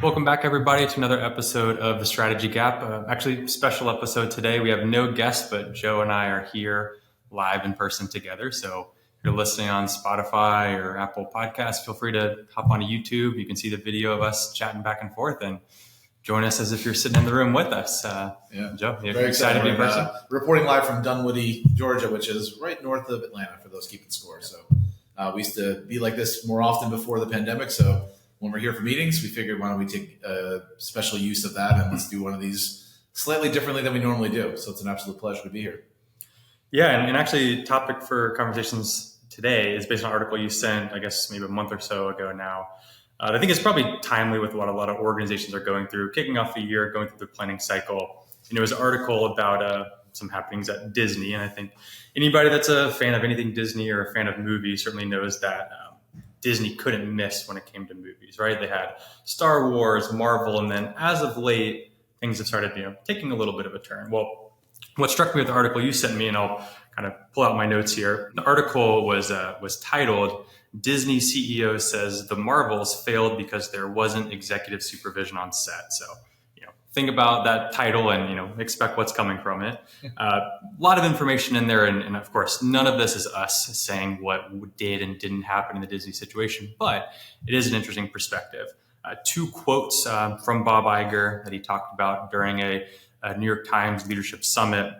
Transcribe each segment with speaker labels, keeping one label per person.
Speaker 1: Welcome back, everybody, to another episode of The Strategy Gap. Actually, special episode today. We have no guests, but Joe and I are here live in person together. So if you're listening on Spotify or Apple Podcasts, feel free to hop onto YouTube. You can see the video of us chatting back and forth and join us as if you're sitting in the room with us. Joe,
Speaker 2: very excited to be in person. Reporting live from Dunwoody, Georgia, which is right north of Atlanta for those keeping score. So we used to be like this more often before the pandemic. So when we're here for meetings, we figured, why don't we take special use of that and let's do one of these slightly differently than we normally do. So it's an absolute pleasure to be here.
Speaker 1: Yeah, and actually, topic for conversations today is based on an article you sent, I guess, maybe a month or so ago now. I think it's probably timely with what a lot of organizations are going through, kicking off the year, going through the planning cycle. And it was an article about some happenings at Disney. And I think anybody that's a fan of anything Disney or a fan of movies certainly knows that Disney couldn't miss when it came to movies, right? They had Star Wars, Marvel, and then as of late, things have started, taking a little bit of a turn. Well, what struck me with the article you sent me, and I'll kind of pull out my notes here. The article was titled, "Disney CEO says the Marvels failed because there wasn't executive supervision on set." So, think about that title and, expect what's coming from it. A lot of information in there. And of course, none of this is us saying what did and didn't happen in the Disney situation, but it is an interesting perspective. Two quotes from Bob Iger that he talked about during a New York Times leadership summit,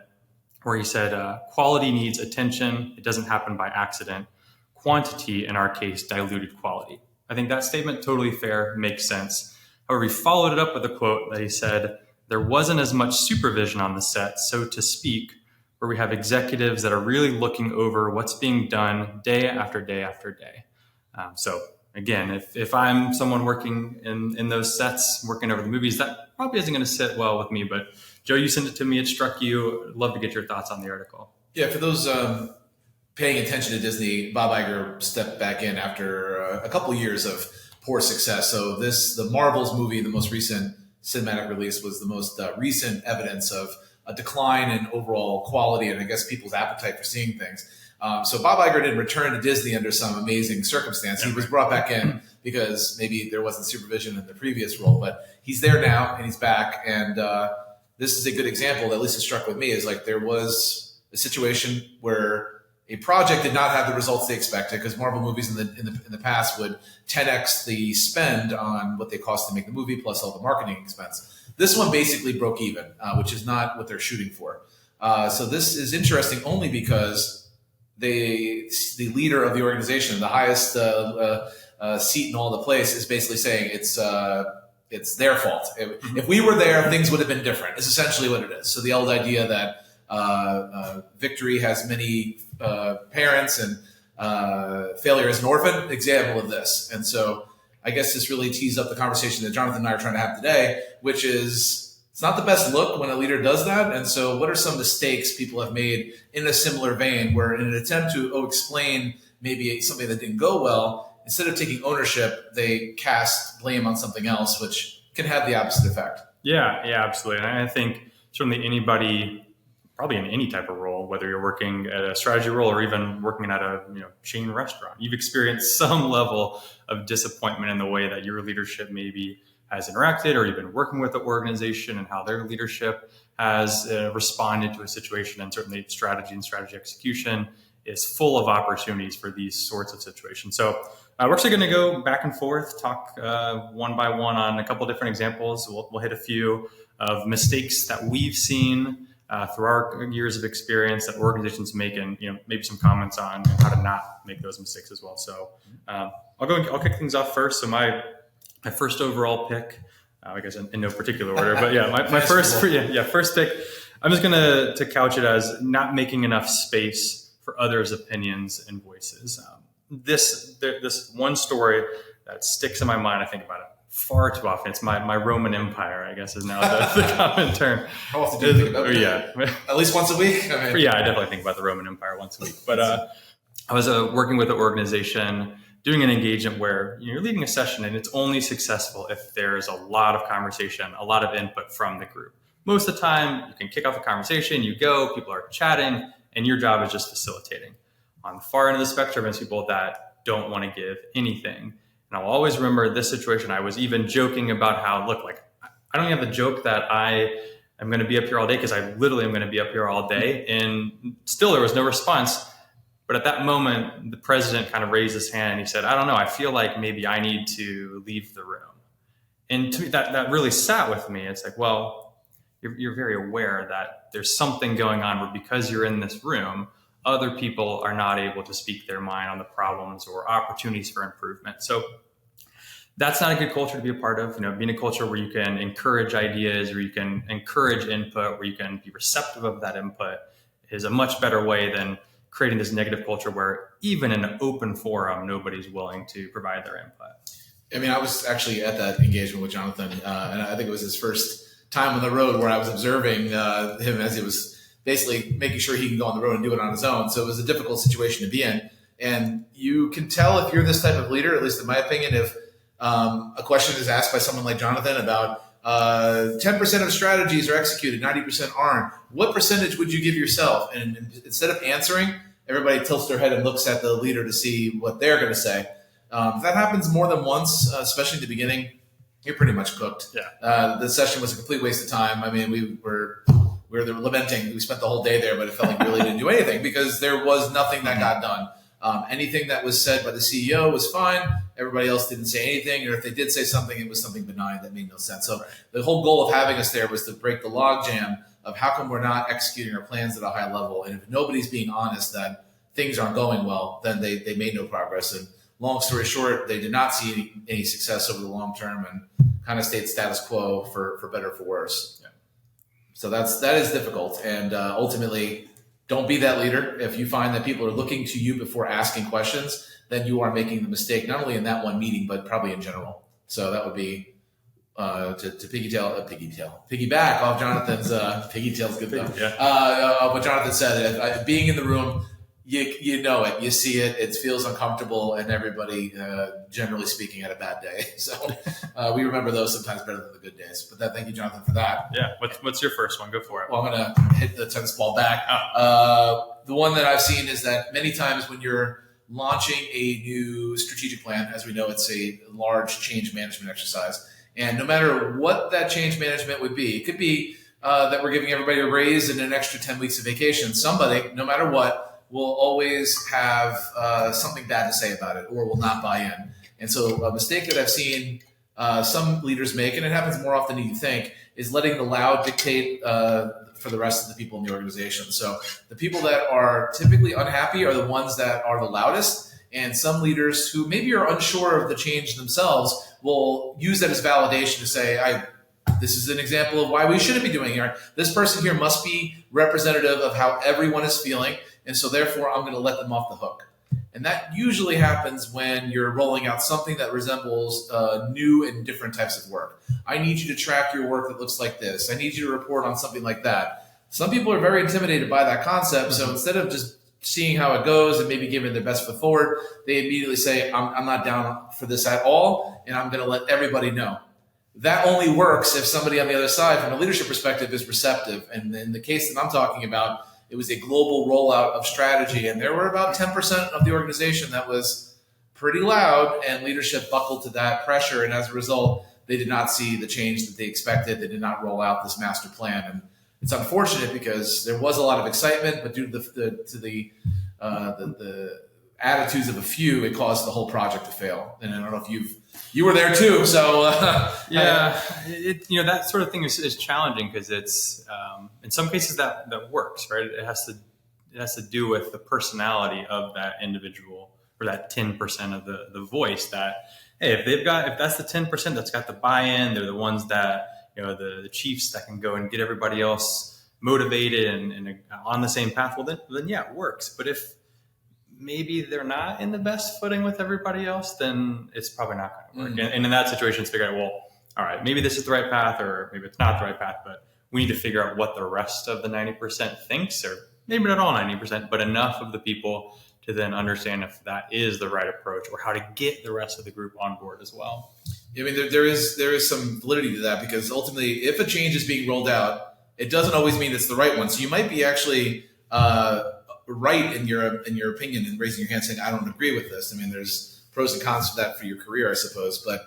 Speaker 1: where he said, quality needs attention. It doesn't happen by accident. Quantity, in our case, diluted quality. I think that statement, totally fair, makes sense. However, he followed it up with a quote that he said, there wasn't as much supervision on the set, so to speak, where we have executives that are really looking over what's being done day after day after day. So again, if I'm someone working in those sets, working over the movies, that probably isn't going to sit well with me. But Joe, you sent it to me. It struck you. I'd love to get your thoughts on the article.
Speaker 2: Yeah, for those paying attention to Disney, Bob Iger stepped back in after a couple of years of poor success. So the Marvels movie, the most recent cinematic release, was the most recent evidence of a decline in overall quality and I guess people's appetite for seeing things. So Bob Iger didn't return to Disney under some amazing circumstance. He was brought back in because maybe there wasn't supervision in the previous role, but he's there now and he's back. And this is a good example that at least it struck with me, is like there was a situation where a project did not have the results they expected, because Marvel movies in the past would 10x the spend on what they cost to make the movie plus all the marketing expense. This one basically broke even, which is not what they're shooting for. So this is interesting only because the leader of the organization, the highest seat in all the place, is basically saying it's their fault. If we were there, things would have been different. It's essentially what it is. So the old idea that victory has many parents and failure is an orphan, example of this. And so I guess this really tees up the conversation that Jonathan and I are trying to have today, which is it's not the best look when a leader does that. And so what are some mistakes people have made in a similar vein, where in an attempt to explain maybe something that didn't go well, instead of taking ownership, they cast blame on something else, which can have the opposite effect.
Speaker 1: Yeah, absolutely. And I think certainly anybody, probably in any type of role, whether you're working at a strategy role or even working at a chain restaurant, you've experienced some level of disappointment in the way that your leadership maybe has interacted, or you've been working with the organization and how their leadership has responded to a situation. And certainly strategy and strategy execution is full of opportunities for these sorts of situations. So we're actually going to go back and forth, talk one by one on a couple of different examples. We'll hit a few of mistakes that we've seen through our years of experience that organizations make, and maybe some comments on how to not make those mistakes as well. So I'll kick things off first. So my first overall pick, I guess in no particular order, but my first pick. I'm just going to couch it as not making enough space for others' opinions and voices. This one story that sticks in my mind, I think about it far too often. It's my Roman Empire, I guess, is now the common term.
Speaker 2: How often do you think about it?
Speaker 1: Yeah.
Speaker 2: At least once a week?
Speaker 1: I definitely think about the Roman Empire once a week. But I was working with an organization doing an engagement where you're leading a session and it's only successful if there's a lot of conversation, a lot of input from the group. Most of the time, you can kick off a conversation, you go, people are chatting, and your job is just facilitating. On the far end of the spectrum is people that don't want to give anything. And I'll always remember this situation. I was even joking about how, look, like, I don't have the joke that I am going to be up here all day, because I literally am going to be up here all day. And still there was no response. But at that moment, the president kind of raised his hand and he said, I don't know, I feel like maybe I need to leave the room. And to me, that really sat with me. It's like, well, you're very aware that there's something going on where, because you're in this room, other people are not able to speak their mind on the problems or opportunities for improvement. So that's not a good culture to be a part of. Being a culture where you can encourage ideas, where you can encourage input, where you can be receptive of that input, is a much better way than creating this negative culture where even in an open forum, nobody's willing to provide their input.
Speaker 2: I mean, I was actually at that engagement with Jonathan, and I think it was his first time on the road where I was observing him as he was basically making sure he can go on the road and do it on his own. So it was a difficult situation to be in. And you can tell if you're this type of leader, at least in my opinion, if a question is asked by someone like Jonathan about 10% of strategies are executed, 90% aren't. What percentage would you give yourself? And instead of answering, everybody tilts their head and looks at the leader to see what they're going to say. If that happens more than once, especially in the beginning, you're pretty much cooked.
Speaker 1: Yeah.
Speaker 2: The session was a complete waste of time. I mean, we were lamenting. We spent the whole day there, but it felt like we really didn't do anything because there was nothing that got done. Anything that was said by the CEO was fine. Everybody else didn't say anything, or if they did say something, it was something benign that made no sense. So the whole goal of having us there was to break the logjam of how come we're not executing our plans at a high level. And if nobody's being honest that things aren't going well, then they made no progress. And long story short, they did not see any success over the long term and kind of stayed status quo for better or for worse.
Speaker 1: Yeah.
Speaker 2: So that is difficult. And ultimately, don't be that leader. If you find that people are looking to you before asking questions, then you are making the mistake, not only in that one meeting, but probably in general. So that would be to piggyback off Jonathan's piggytail's good though.
Speaker 1: Yeah.
Speaker 2: What Jonathan said, being in the room, you know it, you see it, it feels uncomfortable, and everybody, generally speaking, had a bad day. So we remember those sometimes better than the good days. But thank you, Jonathan, for that.
Speaker 1: Yeah. What's your first one? Go for it.
Speaker 2: Well, I'm going to hit the tennis ball back. The one that I've seen is that many times when you're launching a new strategic plan, as we know, it's a large change management exercise. And no matter what that change management would be, it could be that we're giving everybody a raise and an extra 10 weeks of vacation. Somebody, no matter what, will always have something bad to say about it or will not buy in. And so a mistake that I've seen some leaders make, and it happens more often than you think, is letting the loud dictate for the rest of the people in the organization. So the people that are typically unhappy are the ones that are the loudest. And some leaders who maybe are unsure of the change themselves will use that as validation to say, this is an example of why we shouldn't be doing it. This person here must be representative of how everyone is feeling. And so therefore, I'm going to let them off the hook. And that usually happens when you're rolling out something that resembles new and different types of work. I need you to track your work that looks like this. I need you to report on something like that. Some people are very intimidated by that concept. So instead of just seeing how it goes and maybe giving their best foot forward, they immediately say, I'm not down for this at all, and I'm going to let everybody know. That only works if somebody on the other side, from a leadership perspective, is receptive. And in the case that I'm talking about, it was a global rollout of strategy, and there were about 10% of the organization that was pretty loud, and leadership buckled to that pressure. And as a result, they did not see the change that they expected. They did not roll out this master plan. And it's unfortunate because there was a lot of excitement, but due to the attitudes of a few, it caused the whole project to fail. And I don't know if you were there too. So
Speaker 1: yeah, that sort of thing is challenging because it's in some cases that works, right? It has to do with the personality of that individual or that 10% of the voice. That hey, if that's the 10% that's got the buy-in, they're the ones that the chiefs that can go and get everybody else motivated and on the same path. Well, then yeah, it works. But if maybe they're not in the best footing with everybody else, then it's probably not going to work. And in that situation, it's figure out, well, all right, maybe this is the right path or maybe it's not the right path, but we need to figure out what the rest of the 90% thinks, or maybe not all 90%, but enough of the people to then understand if that is the right approach or how to get the rest of the group on board as well.
Speaker 2: I mean, there is some validity to that because ultimately, if a change is being rolled out, it doesn't always mean it's the right one. So you might be actually right in your opinion and raising your hand saying, I don't agree with this. I mean, there's pros and cons to that for your career, I suppose. But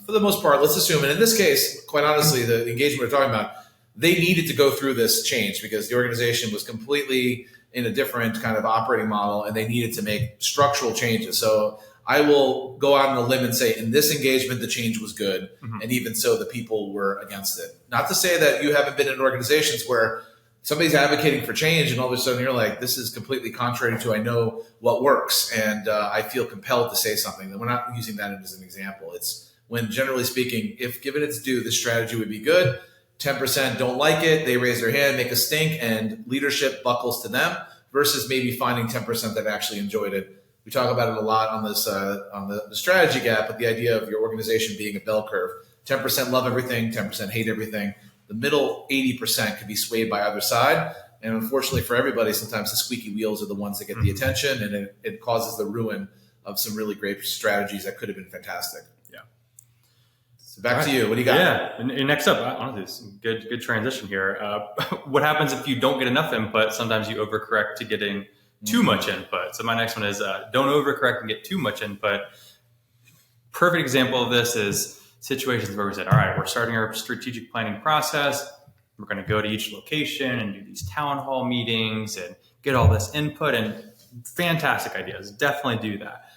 Speaker 2: for the most part, let's assume, and in this case, quite honestly, the engagement we're talking about, they needed to go through this change because the organization was completely in a different kind of operating model and they needed to make structural changes. So I will go out on a limb and say in this engagement, the change was good. Mm-hmm. And even so, the people were against it. Not to say that you haven't been in organizations where somebody's advocating for change and all of a sudden you're like, this is completely contrary to I know what works. And I feel compelled to say something. And we're not using that as an example. It's when, generally speaking, if given its due, this strategy would be good. 10% don't like it. They raise their hand, make a stink, and leadership buckles to them versus maybe finding 10% that actually enjoyed it. We talk about it a lot on this on the strategy gap, but the idea of your organization being a bell curve. 10% love everything, 10% hate everything. The middle 80% could be swayed by either side. And unfortunately for everybody, sometimes the squeaky wheels are the ones that get the attention, and it causes the ruin of some really great strategies that could have been fantastic.
Speaker 1: Yeah.
Speaker 2: So back to you. What do you got?
Speaker 1: Yeah. And next up, honestly, it's good transition here. What happens if you don't get enough input? Sometimes you overcorrect to getting too much input. So my next one is don't overcorrect and get too much input. Perfect example of this is situations where we said, all right, we're starting our strategic planning process. We're going to go to each location and do these town hall meetings and get all this input, and fantastic ideas. Definitely do that.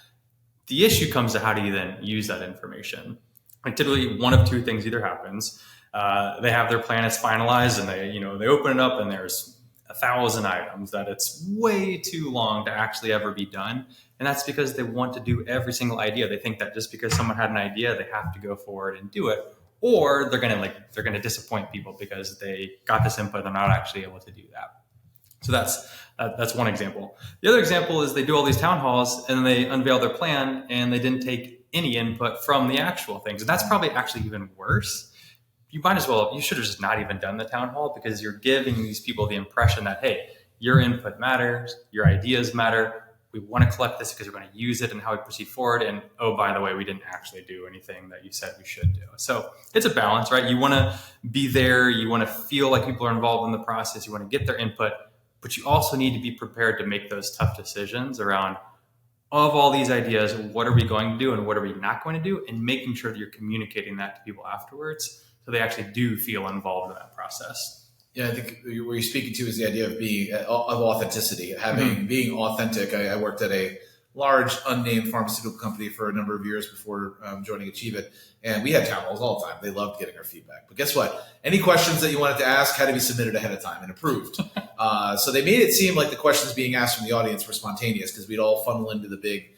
Speaker 1: The issue comes to how do you then use that information? And typically one of two things either happens. They have their plan is finalized and they open it up and there's 1,000 items that it's way too long to actually ever be done. And that's because they want to do every single idea. They think that just because someone had an idea, they have to go forward and do it, or they're going to disappoint people because they got this input. They're not actually able to do that. So that's one example. The other example is they do all these town halls and they unveil their plan and they didn't take any input from the actual things. And that's probably actually even worse. You should have just not even done the town hall because you're giving these people the impression that, hey, your input matters, your ideas matter. We want to collect this because we're going to use it and how we proceed forward. And oh, by the way, we didn't actually do anything that you said we should do. So it's a balance, right? You want to be there. You want to feel like people are involved in the process. You want to get their input, but you also need to be prepared to make those tough decisions around, of all these ideas, what are we going to do and what are we not going to do? And making sure that you're communicating that to people afterwards so they actually do feel involved in that process.
Speaker 2: Yeah, I think what you're speaking to is the idea of authenticity, being authentic. I worked at a large unnamed pharmaceutical company for a number of years before joining Achieve It, and we had town halls all the time. They loved getting our feedback. But guess what? Any questions that you wanted to ask had to be submitted ahead of time and approved. So they made it seem like the questions being asked from the audience were spontaneous because we'd all funnel into the big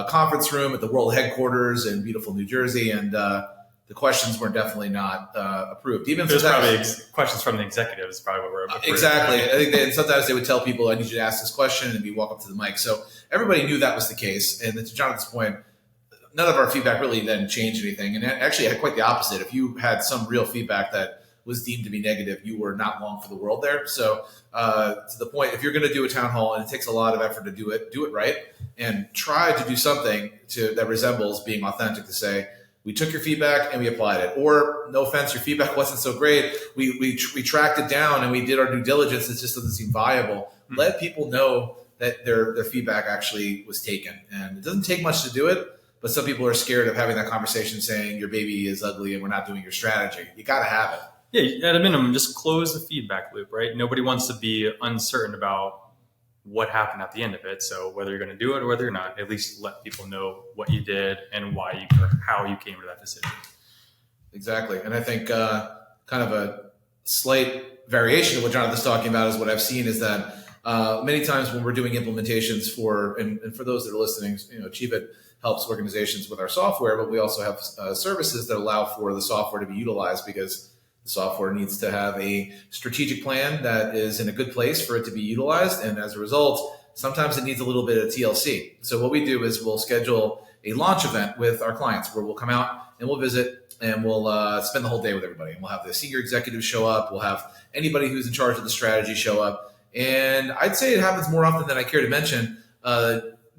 Speaker 2: conference room at the world headquarters in beautiful New Jersey, and the questions were definitely not approved. Even
Speaker 1: there's probably questions from the executives, probably what we're approved.
Speaker 2: Exactly. I think sometimes they would tell people, "I need you to ask this question," and we walk up to the mic. So everybody knew that was the case. And to Jonathan's point, none of our feedback really then changed anything. And actually, I had quite the opposite. If you had some real feedback that was deemed to be negative, you were not long for the world there. So to the point, if you're going to do a town hall and it takes a lot of effort to do it right, and try to do something that resembles being authentic to say, we took your feedback and we applied it. Or, no offense, your feedback wasn't so great. We tracked it down and we did our due diligence. It just doesn't seem viable. Let people know that their feedback actually was taken. And it doesn't take much to do it, but some people are scared of having that conversation saying your baby is ugly and we're not doing your strategy. You got to have it.
Speaker 1: Yeah, at a minimum, just close the feedback loop, right? Nobody wants to be uncertain about what happened at the end of it. So whether you're going to do it or whether you're not, at least let people know what you did and why or how you came to that decision.
Speaker 2: Exactly. And I think kind of a slight variation of what Jonathan's talking about is what I've seen is that many times when we're doing implementations and for those that are listening, Achieve It helps organizations with our software, but we also have services that allow for the software to be utilized because the software needs to have a strategic plan that is in a good place for it to be utilized. And as a result, sometimes it needs a little bit of TLC. So what we do is we'll schedule a launch event with our clients where we'll come out and we'll visit and we'll spend the whole day with everybody. And we'll have the senior executives show up. We'll have anybody who's in charge of the strategy show up. And I'd say it happens more often than I care to mention.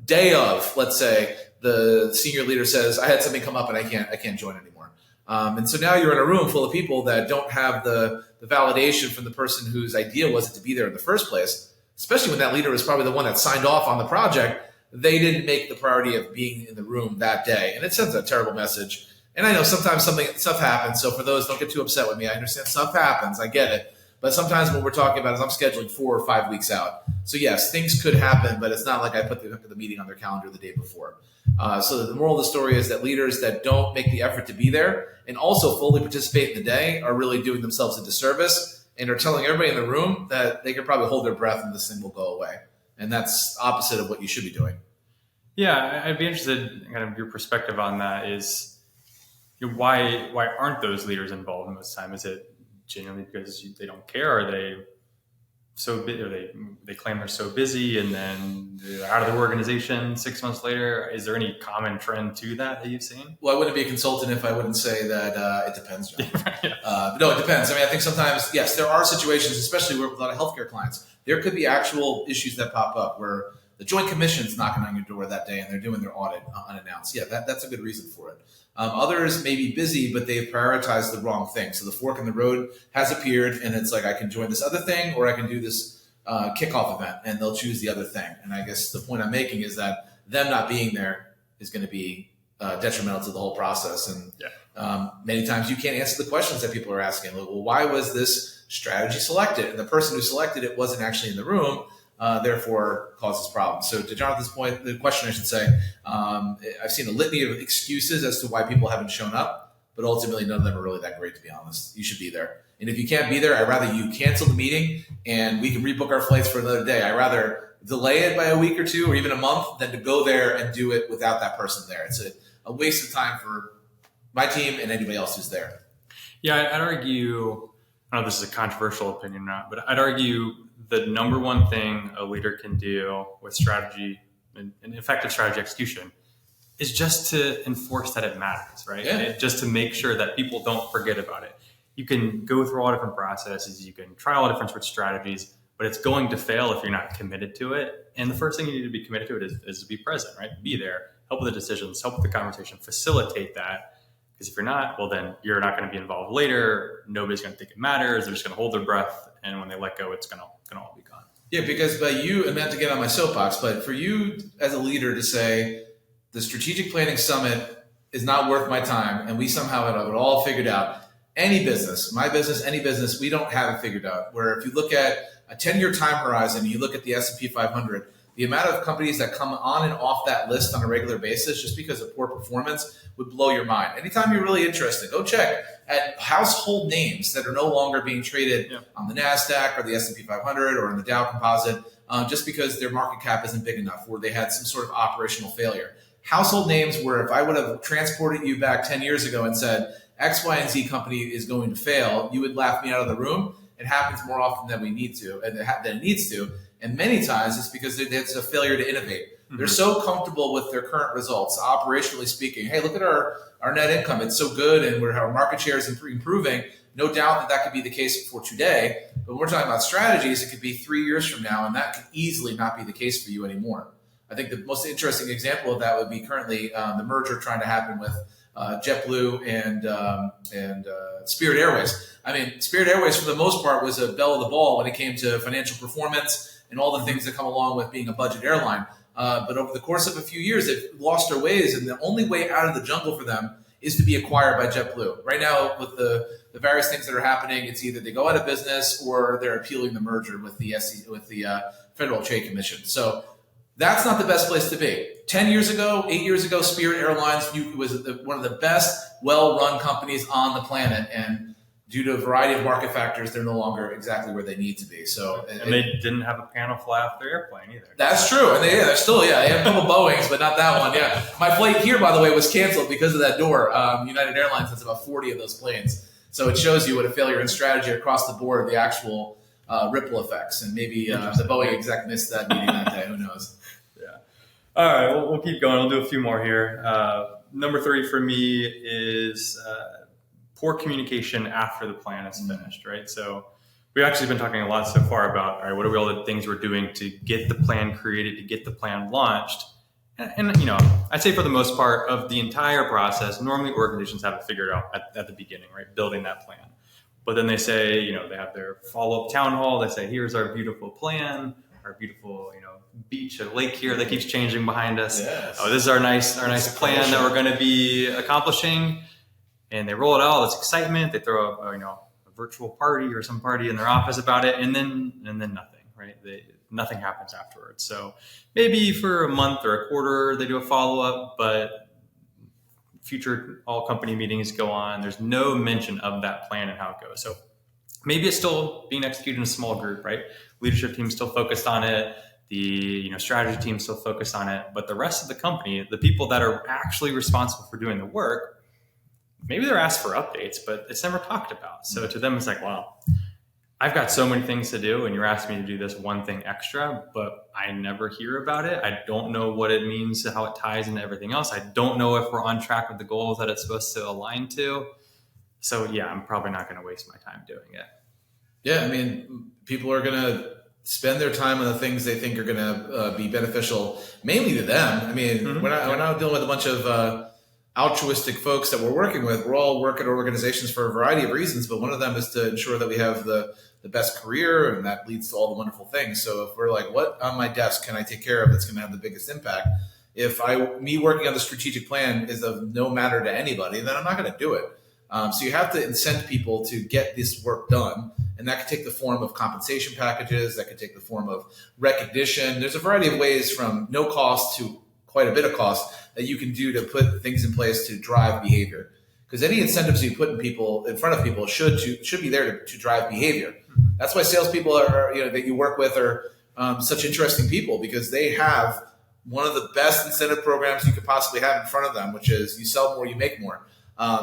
Speaker 2: Day of, let's say, the senior leader says, I had something come up and I can't join anymore. And so now you're in a room full of people that don't have the validation from the person whose idea was it to be there in the first place, especially when that leader was probably the one that signed off on the project. they didn't make the priority of being in the room that day. And it sends a terrible message. And I know sometimes stuff happens. So for those, don't get too upset with me. I understand stuff happens. I get it. But sometimes what we're talking about is I'm scheduling 4 or 5 weeks out. So yes, things could happen, but it's not like I put the meeting on their calendar the day before. So the moral of the story is that leaders that don't make the effort to be there and also fully participate in the day are really doing themselves a disservice and are telling everybody in the room that they could probably hold their breath and this thing will go away. And that's opposite of what you should be doing.
Speaker 1: Yeah, I'd be interested in kind of your perspective on that is why aren't those leaders involved most of the time? Is it genuinely because they don't care? Are they so busy, or they claim they're so busy and then they're out of the organization 6 months later? Is there any common trend to that you've seen?
Speaker 2: Well, I wouldn't be a consultant if I wouldn't say that it depends, John.
Speaker 1: Yeah.
Speaker 2: But no, it depends. I mean, I think sometimes, yes, there are situations, especially with a lot of healthcare clients, there could be actual issues that pop up where the Joint Commission's knocking on your door that day and they're doing their audit unannounced. Yeah, that's a good reason for it. Others may be busy, but they've prioritized the wrong thing. So the fork in the road has appeared, and it's like I can join this other thing, or I can do this kickoff event, and they'll choose the other thing. And I guess the point I'm making is that them not being there is going to be detrimental to the whole process. And many times you can't answer the questions that people are asking. Like, well, why was this strategy selected? And the person who selected it wasn't actually in the room. Therefore causes problems. So to Jonathan's point, the question I should say, I've seen a litany of excuses as to why people haven't shown up, but ultimately none of them are really that great, to be honest. You should be there. And if you can't be there, I'd rather you cancel the meeting and we can rebook our flights for another day. I'd rather delay it by a week or two or even a month than to go there and do it without that person there. It's a waste of time for my team and anybody else who's there.
Speaker 1: Yeah, I'd argue, I don't know if this is a controversial opinion or not, but I'd argue the number one thing a leader can do with strategy and effective strategy execution is just to enforce that it matters, right?
Speaker 2: Yeah.
Speaker 1: And just to make sure that people don't forget about it. You can go through all different processes, you can try all different sorts of strategies, but it's going to fail if you're not committed to it. And the first thing you need to be committed to it is to be present, right? Be there, help with the decisions, help with the conversation, facilitate that. Because if you're not, well, then you're not going to be involved later. Nobody's going to think it matters. They're just going to hold their breath. And when they let go, it's going to all be gone.
Speaker 2: Yeah, because by you, and not to get on my soapbox, but for you as a leader to say the strategic planning summit is not worth my time and we somehow have it all figured out. Any business, my business, any business, we don't have it figured out. Where if you look at a 10-year time horizon, you look at the S&P 500, the amount of companies that come on and off that list on a regular basis just because of poor performance would blow your mind. Anytime you're really interested, go check at household names that are no longer being traded on the NASDAQ or the S&P 500 or in the Dow Composite just because their market cap isn't big enough or they had some sort of operational failure. Household names where if I would have transported you back 10 years ago and said X, Y, and Z company is going to fail, you would laugh me out of the room. It happens more often than we need to, and than it needs to. And many times it's because it's a failure to innovate. Mm-hmm. They're so comfortable with their current results, operationally speaking. Hey, look at our net income. It's so good, and our market share is improving. No doubt that could be the case for today. But when we're talking about strategies, it could be 3 years from now, and that could easily not be the case for you anymore. I think the most interesting example of that would be currently the merger trying to happen with JetBlue and Spirit Airways. I mean, Spirit Airways, for the most part, was a belle of the ball when it came to financial performance and all the things that come along with being a budget airline. But over the course of a few years, they've lost their ways, and the only way out of the jungle for them is to be acquired by JetBlue. Right now, with the various things that are happening, it's either they go out of business or they're appealing the merger with the Federal Trade Commission. So that's not the best place to be. 10 years ago, 8 years ago, Spirit Airlines was one of the best, well-run companies on the planet, and due to a variety of market factors, they're no longer exactly where they need to be. So,
Speaker 1: and they didn't have a panel fly off their airplane either.
Speaker 2: That's true. And they're still, they have a couple Boeings, but not that one. Yeah. My flight here, by the way, was canceled because of that door. United Airlines has about 40 of those planes. So it shows you what a failure in strategy across the board, the actual ripple effects. And maybe the Boeing exec missed that meeting that day. Who knows?
Speaker 1: Yeah. All right. We'll keep going. We'll do a few more here. Number 3 for me is poor communication after the plan is finished, right? So we've actually been talking a lot so far about, all right, what are all the things we're doing to get the plan created, to get the plan launched? And I'd say for the most part of the entire process, normally organizations have it figured out at the beginning, right? Building that plan. But then they say, they have their follow-up town hall. They say, here's our beautiful plan. our beautiful, beach or lake here that keeps changing behind us.
Speaker 2: Yes.
Speaker 1: Oh, this is our nice plan that we're going to be accomplishing. And they roll it out, all this excitement. They throw a virtual party or some party in their office about it, and then nothing, right? Nothing happens afterwards. So maybe for a month or a quarter they do a follow up, but future all company meetings go on. There's no mention of that plan and how it goes. So maybe it's still being executed in a small group, right? Leadership team's still focused on it. The strategy team's still focused on it, but the rest of the company, the people that are actually responsible for doing the work, maybe they're asked for updates, but it's never talked about. So to them, it's like, wow, I've got so many things to do, and you're asking me to do this one thing extra, but I never hear about it. I don't know what it means, how it ties into everything else. I don't know if we're on track with the goals that it's supposed to align to. So yeah, I'm probably not going to waste my time doing it.
Speaker 2: Yeah, I mean, people are going to spend their time on the things they think are going to be beneficial, mainly to them. I mean, we're not dealing with a bunch of altruistic folks that we're working with. We're all working at organizations for a variety of reasons, but one of them is to ensure that we have the best career, and that leads to all the wonderful things. So if we're like, what on my desk can I take care of that's going to have the biggest impact? If me working on the strategic plan is of no matter to anybody, then I'm not going to do it. So you have to incent people to get this work done. And that could take the form of compensation packages. That could take the form of recognition. There's a variety of ways from no cost to quite a bit of cost that you can do to put things in place to drive behavior. Because any incentives you put in front of people should be there to drive behavior. That's why salespeople that you work with are such interesting people, because they have one of the best incentive programs you could possibly have in front of them, which is you sell more, you make more.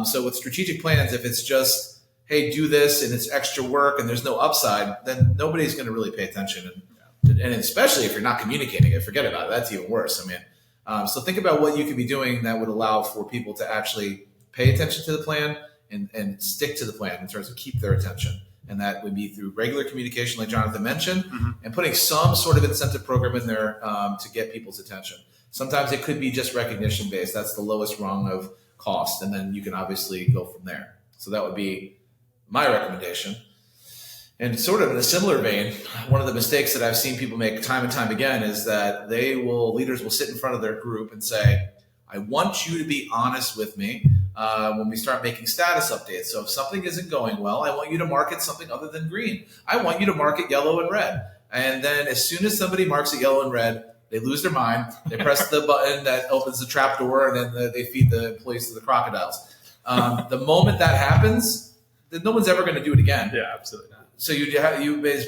Speaker 2: So with strategic plans, if it's just, hey, do this and it's extra work and there's no upside, then nobody's going to really pay attention. And especially if you're not communicating it, forget about it. That's even worse. I mean, so think about what you could be doing that would allow for people to actually pay attention to the plan and stick to the plan in terms of keep their attention. And that would be through regular communication, like Jonathan mentioned, and putting some sort of incentive program in there to get people's attention. Sometimes it could be just recognition based. That's the lowest rung of cost. And then you can obviously go from there. So that would be my recommendation. And sort of in a similar vein, one of the mistakes that I've seen people make time and time again is that leaders will sit in front of their group and say, I want you to be honest with me when we start making status updates. So if something isn't going well, I want you to mark it something other than green. I want you to mark it yellow and red. And then as soon as somebody marks it yellow and red, they lose their mind. They press the button that opens the trap door, and then they feed the employees to the crocodiles. The moment that happens, then no one's ever going to do it again.
Speaker 1: Yeah, absolutely not.
Speaker 2: So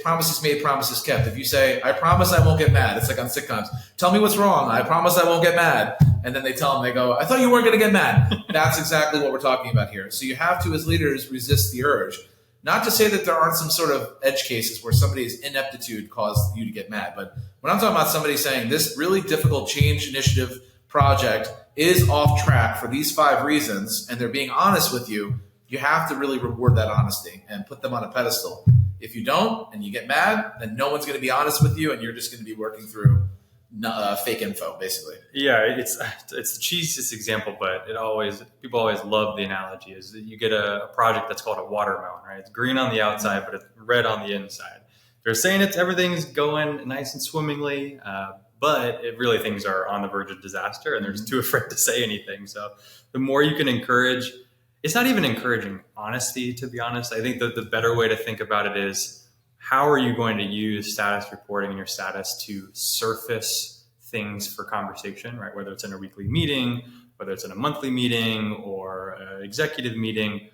Speaker 2: promises made, promises kept. If you say, I promise I won't get mad, it's like on sitcoms. Tell me what's wrong. I promise I won't get mad. And then they tell them, they go, I thought you weren't going to get mad. That's exactly what we're talking about here. So you have to, as leaders, resist the urge. Not to say that there aren't some sort of edge cases where somebody's ineptitude caused you to get mad. But when I'm talking about somebody saying this really difficult change initiative project is off track for these 5 reasons, and they're being honest with you, you have to really reward that honesty and put them on a pedestal. If you don't and you get mad, then no one's going to be honest with you, and you're just going to be working through fake info, basically.
Speaker 1: Yeah, it's the cheesiest example, but people always love the analogy. Is that you get a project that's called a watermelon, right? It's green on the outside, but it's red on the inside. They're saying everything's going nice and swimmingly, but things are on the verge of disaster, and they're just too afraid to say anything. So the more you can encourage. It's not even encouraging honesty, to be honest. I think that the better way to think about it is, how are you going to use status reporting in your status to surface things for conversation, right? Whether it's in a weekly meeting, whether it's in a monthly meeting or an executive meeting,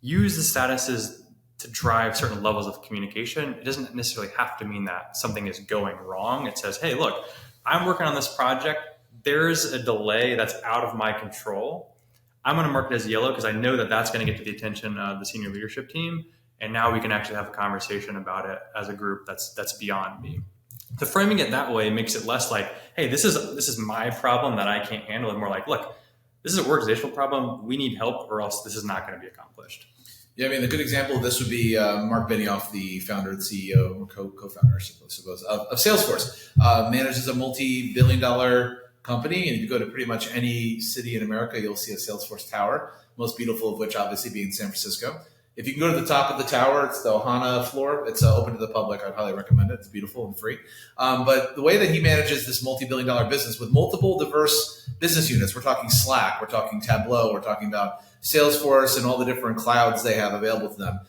Speaker 1: use the statuses to drive certain levels of communication. It doesn't necessarily have to mean that something is going wrong. It says, hey, look, I'm working on this project. There's a delay that's out of my control. I'm going to mark it as yellow because I know that that's going to get to the attention of the senior leadership team. And now we can actually have a conversation about it as a group that's beyond me. The framing it that way makes it less like, hey, this is my problem that I can't handle, and more like, look, this is an organizational problem. We need help, or else this is not going to be accomplished.
Speaker 2: Yeah, I mean, the good example of this would be Mark Benioff, the founder and CEO, or co-founder, I suppose, of Salesforce. Manages a multi-billion-dollar company, and if you go to pretty much any city in America, you'll see a Salesforce tower, most beautiful of which obviously being San Francisco. If you can go to the top of the tower, it's the Ohana floor. It's open to the public. I'd highly recommend it. It's beautiful and free. But the way that he manages this multi-billion-dollar business with multiple diverse business units, we're talking Slack, we're talking Tableau, we're talking about Salesforce and all the different clouds they have available to them.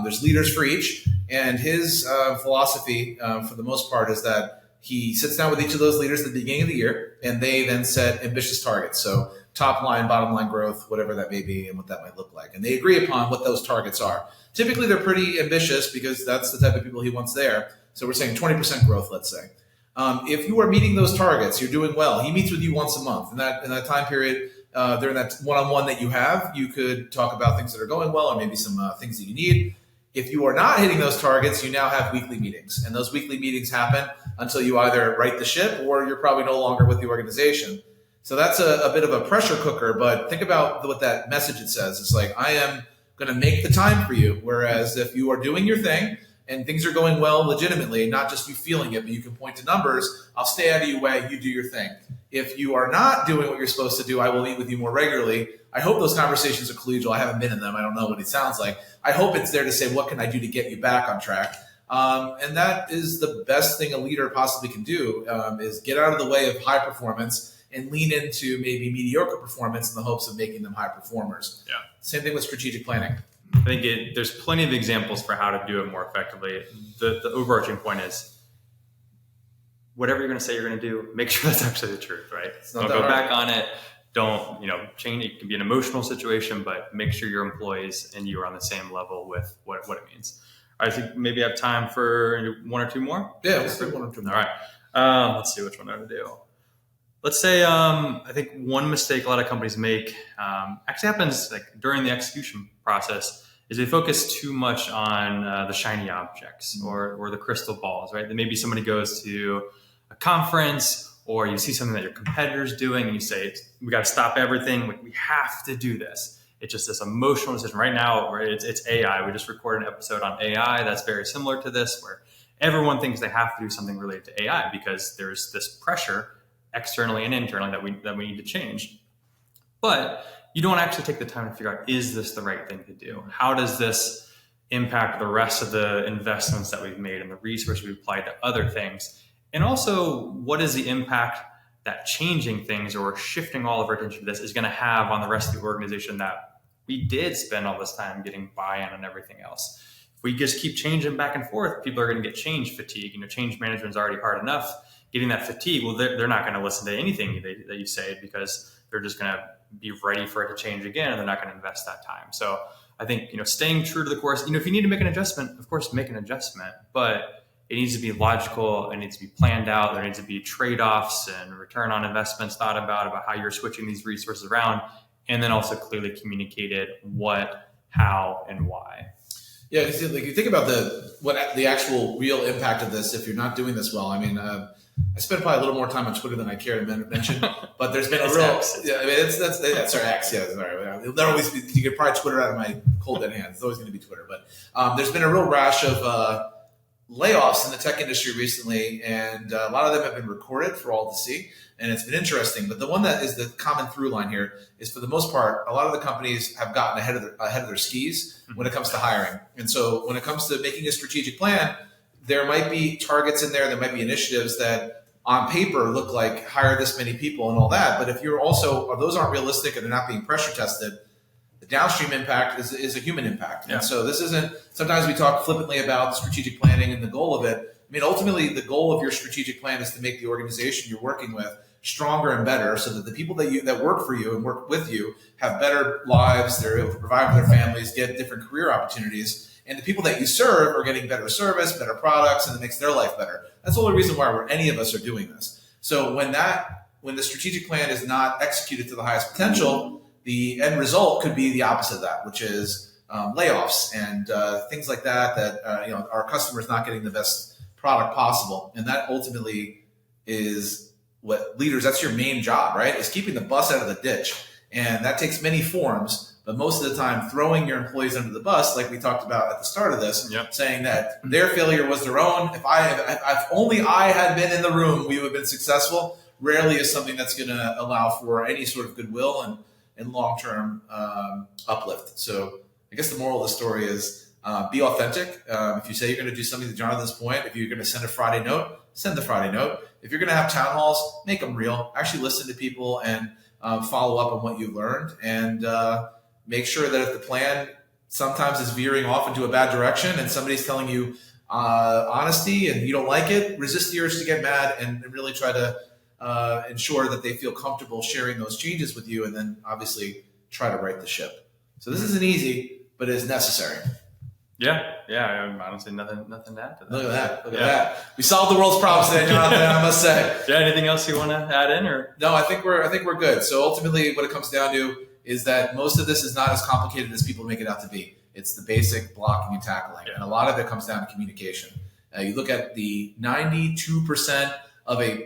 Speaker 2: There's leaders for each. And his philosophy, for the most part, is that he sits down with each of those leaders at the beginning of the year, and they then set ambitious targets. So top line, bottom line growth, whatever that may be and what that might look like. And they agree upon what those targets are. Typically, they're pretty ambitious because that's the type of people he wants there. So we're saying 20% growth, let's say. If you are meeting those targets, you're doing well. He meets with you once a month. In that time period, during that one-on-one that you have, you could talk about things that are going well or maybe some things that you need. If you are not hitting those targets, you now have weekly meetings. And those weekly meetings happen until you either right the ship or you're probably no longer with the organization. So that's a bit of a pressure cooker, but think about what that message it says. It's like, I am going to make the time for you. Whereas if you are doing your thing and things are going well legitimately, not just you feeling it, but you can point to numbers, I'll stay out of your way, you do your thing. If you are not doing what you're supposed to do, I will meet with you more regularly. I hope those conversations are collegial. I haven't been in them. I don't know what it sounds like. I hope it's there to say, what can I do to get you back on track? And that is the best thing a leader possibly can do, is get out of the way of high performance and lean into maybe mediocre performance in the hopes of making them high performers.
Speaker 1: Yeah.
Speaker 2: Same thing with strategic planning.
Speaker 1: I think there's plenty of examples for how to do it more effectively. The overarching point is, whatever you're going to say you're going to do, make sure that's actually the truth, right? Don't go back on it. Don't, change. It can be an emotional situation, but make sure your employees and you are on the same level with what it means. I think maybe I have time for one or two more.
Speaker 2: Yeah, let's do one or two more.
Speaker 1: All right. Let's see which one I'm going to do. Let's say I think one mistake a lot of companies make actually happens like during the execution process is they focus too much on the shiny objects or the crystal balls, right? That maybe somebody goes to a conference or you see something that your competitor's doing and you say, we got to stop everything. We have to do this. It's just this emotional decision. Right now, where it's AI. We just recorded an episode on AI that's very similar to this, where everyone thinks they have to do something related to AI because there's this pressure externally and internally that we need to change. But you don't actually take the time to figure out, is this the right thing to do? How does this impact the rest of the investments that we've made and the resources we've applied to other things? And also, what is the impact that changing things or shifting all of our attention to this is going to have on the rest of the organization that we did spend all this time getting buy-in and everything else? If we just keep changing back and forth, people are going to get change fatigue. Change management is already hard enough. Getting that fatigue, well, they're not going to listen to anything that you say because they're just going to be ready for it to change again, and they're not going to invest that time. So I think, staying true to the course, if you need to make an adjustment, of course, make an adjustment, but it needs to be logical. It needs to be planned out. There needs to be trade-offs and return on investments thought about how you're switching these resources around, and then also clearly communicated what, how, and why.
Speaker 2: Yeah, because you think about the actual real impact of this if you're not doing this well. I mean, I spend probably a little more time on Twitter than I care to mention, but there's been a real
Speaker 1: X.
Speaker 2: Yeah, I mean, that's our X. Yeah, sorry. That always you can probably Twitter out of my cold dead hands. It's always going to be Twitter, but there's been a real rash of layoffs in the tech industry recently, and a lot of them have been recorded for all to see, and it's been interesting. But the one that is the common through line here is, for the most part, a lot of the companies have gotten ahead of their skis when it comes to hiring. And so when it comes to making a strategic plan, there might be targets in there might be initiatives that on paper look like hire this many people and all that. But if you're also, those aren't realistic and they're not being pressure tested, the downstream impact is a human impact. Yeah. And so this isn't, sometimes we talk flippantly about strategic planning and the goal of it. I mean, ultimately the goal of your strategic plan is to make the organization you're working with stronger and better, so that the people that work for you and work with you have better lives, they're able to provide for their families, get different career opportunities. And the people that you serve are getting better service, better products, and it makes their life better. That's the only reason why any of us are doing this. So when the strategic plan is not executed to the highest potential, the end result could be the opposite of that, which is layoffs and things like that our customers not getting the best product possible. And that ultimately is what leaders, that's your main job, right? Is keeping the bus out of the ditch. And that takes many forms. But most of the time, throwing your employees under the bus, like we talked about at the start of this, saying that their failure was their own. If only I had been in the room, we would have been successful. Rarely is something that's going to allow for any sort of goodwill and long-term uplift. So I guess the moral of the story is be authentic. If you say you're going to do something to John at this point, if you're going to send a Friday note, send the Friday note. If you're going to have town halls, make them real. Actually listen to people and follow up on what you learned, and make sure that if the plan sometimes is veering off into a bad direction and somebody's telling you honesty and you don't like it, resist the urge to get mad and really try to ensure that they feel comfortable sharing those changes with you, and then obviously try to right the ship. So this isn't easy, but it's necessary.
Speaker 1: Yeah. Honestly, nothing to add to that.
Speaker 2: Look at that. We solved the world's problems today, Jonathan, I must say.
Speaker 1: Yeah. Anything else you want to add in, or?
Speaker 2: No, I think we're good. So ultimately, what it comes down to is that most of this is not as complicated as people make it out to be. It's the basic blocking and tackling, and a lot of it comes down to communication. You look at the 92% of an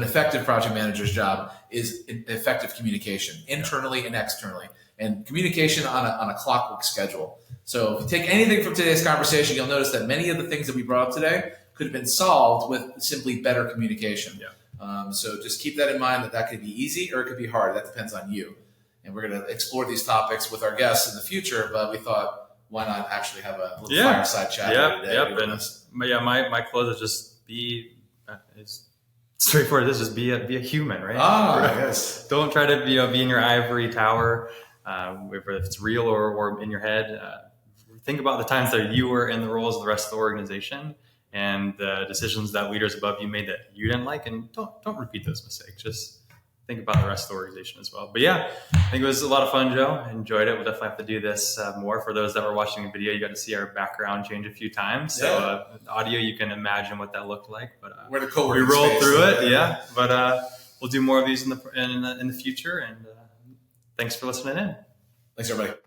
Speaker 2: effective project manager's job is effective communication, internally and externally, and communication on a clockwork schedule. So if you take anything from today's conversation, you'll notice that many of the things that we brought up today could have been solved with simply better communication. So just keep that in mind, that could be easy or it could be hard. That depends on you. And we're going to explore these topics with our guests in the future, but we thought, why not actually have a little fireside chat today?
Speaker 1: My close is just it's straightforward. This is be a human, right?
Speaker 2: Yes.
Speaker 1: Don't try to be in your ivory tower, whether it's real or in your head. Think about the times that you were in the roles of the rest of the organization and the decisions that leaders above you made that you didn't like, and don't repeat those mistakes. Just think about the rest of the organization as well. But yeah, I think it was a lot of fun, Joe. I enjoyed it. We'll definitely have to do this more. For those that were watching the video, you got to see our background change a few times. So audio, you can imagine what that looked like. But
Speaker 2: we
Speaker 1: rolled through it, But we'll do more of these in the future. And thanks for listening in.
Speaker 2: Thanks, everybody.